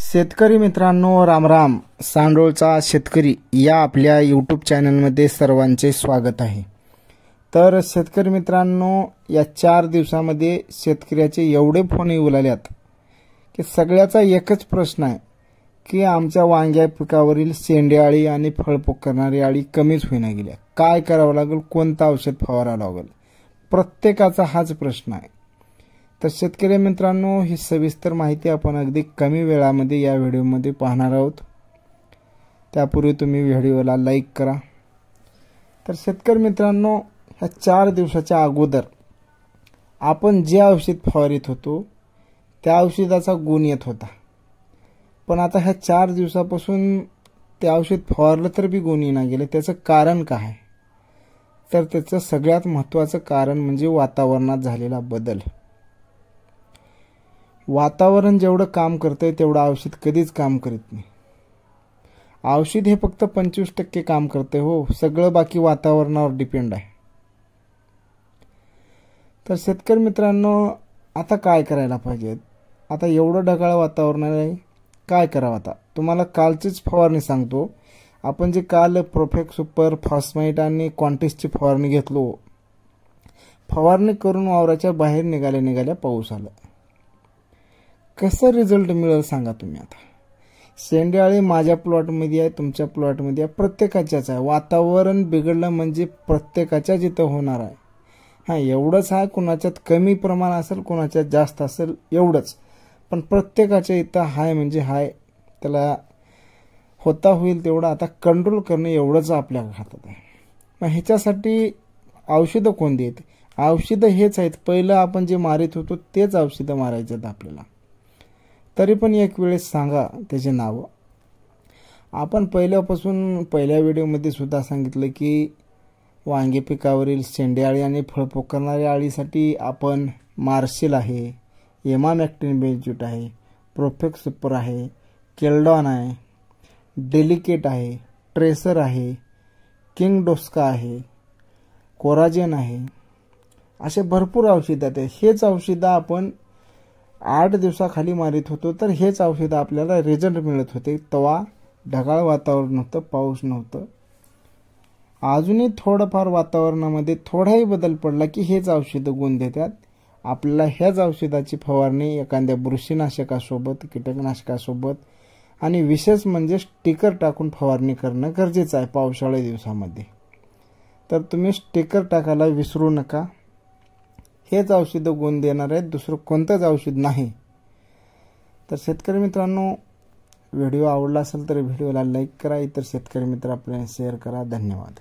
शेतकरी मित्रांनो, रामराम. सांडोळचा शेतकरी या आपल्या यूट्यूब चॅनलमध्ये सर्वांचे स्वागत आहे. तर शेतकरी मित्रांनो, या 4 दिवसामध्ये शेतकऱ्याचे एवढे फोन येऊ लागलेत की सगळ्याचा एकच प्रश्न आहे की आमच्या वांग्या पिकावरील शेंडेअळी आणि फळपोक करणारी अळी कमीच होईना गेल्या. काय करावं लागेल, कोणतं औषध फवारावं लागेल, प्रत्येकाचा हाच प्रश्न आहे. तर शेतकरी मित्रांनो, ही सविस्तर माहिती आपण अगदी कमी वेळामध्ये या व्हिडिओमध्ये पाहणार आहोत. त्यापूर्वी तुम्ही व्हिडिओला लाईक करा. तर शेतकरी मित्रांनो, ह्या 4 दिवसाच्या अगोदर आपण जे औषध फवारीत होतो त्या औषधाचा गुण येत होता, पण आता ह्या 4 दिवसापासून ते औषध फवारलं तर बी गुण येईना गेले. त्याचं कारण काय आहे? तर त्याचं सगळ्यात महत्त्वाचं कारण म्हणजे वातावरणात झालेला बदल. वातावरण जेवढं काम करतंय तेवढं औषध कधीच काम करीत नाही. औषध हे फक्त 25% काम करते हो, सगळं बाकी वातावरणावर डिपेंड आहे. तर शेतकरी मित्रांनो, आता काय करायला पाहिजे? आता एवढं ढगाळ वातावरण आहे, काय करावं? आता तुम्हाला कालचीच फवारणी सांगतो. आपण जे काल प्रोफेक्स सुपर, फॉस्माइट आणि क्वांटिसची फवारणी घेतलो, फवारणी करून वावराच्या बाहेर निघाल्या पाऊस आला. कसं रिझल्ट मिळेल सांगा तुम्ही? आता शेंडेअळी माझ्या प्लॉटमध्ये आहे, तुमच्या प्लॉटमध्ये आहे, प्रत्येकाच्याच आहे. वातावरण बिघडलं म्हणजे प्रत्येकाच्याच इथं होणार आहे. हां, एवढंच आहे, कुणाच्यात कमी प्रमाण असेल, कुणाच्यात जास्त असेल, एवढंच. पण प्रत्येकाच्या इथं हाय म्हणजे हाय. त्याला होता होईल तेवढं आता कंट्रोल करणं एवढंच आपल्या हातात आहे. मग ह्याच्यासाठी औषधं कोणती आहेत? औषधं हेच आहेत, पहिलं आपण जे मारित होतो तेच औषधं मारायचे आहेत आपल्याला. तरी पण एक वेळेस सांगा त्याचे नावं. आपण पहिल्यापासून पहिल्या व्हिडिओमध्ये सुद्धा सांगितलं की वांगे पिकावरील शेंडेअळी आणि फळपोक करणाऱ्या अळीसाठी आपण मार्शिल आहे, इमामॅक्टिन बेंजोएट आहे, प्रोफेक्स सुपर आहे, केल्डॉन आहे, डेलिकेट आहे, ट्रेसर आहे, किंग डोस्का आहे, कोराजेन आहे, असे भरपूर औषधं आहेत. हेच औषधं आपण 8 दिवसाखाली मारित होतो, तर हेच औषधं आपल्याला रिझल्ट मिळत होते. तेव्हा ढगाळ वातावरण नव्हतं, पाऊस नव्हतं. अजूनही थोडंफार वातावरणामध्ये थोडाही बदल पडला की हेच औषधं गुण देतात. आपल्याला ह्याच औषधाची फवारणी एखाद्या बुरशीनाशकासोबत, कीटकनाशकासोबत आणि विशेष म्हणजे स्टिकर टाकून फवारणी करणं गरजेचं आहे पावसाळ्या दिवसामध्ये. तर तुम्ही स्टिकर टाकायला विसरू नका. हेच औषधं गुण देणार आहेत, दुसरं कोणतंच औषध नाही. तर शेतकरी मित्रांनो, व्हिडिओ आवडला असेल तर व्हिडिओला लाईक करा, इतर शेतकरी मित्र आपल्याला शेअर करा. धन्यवाद.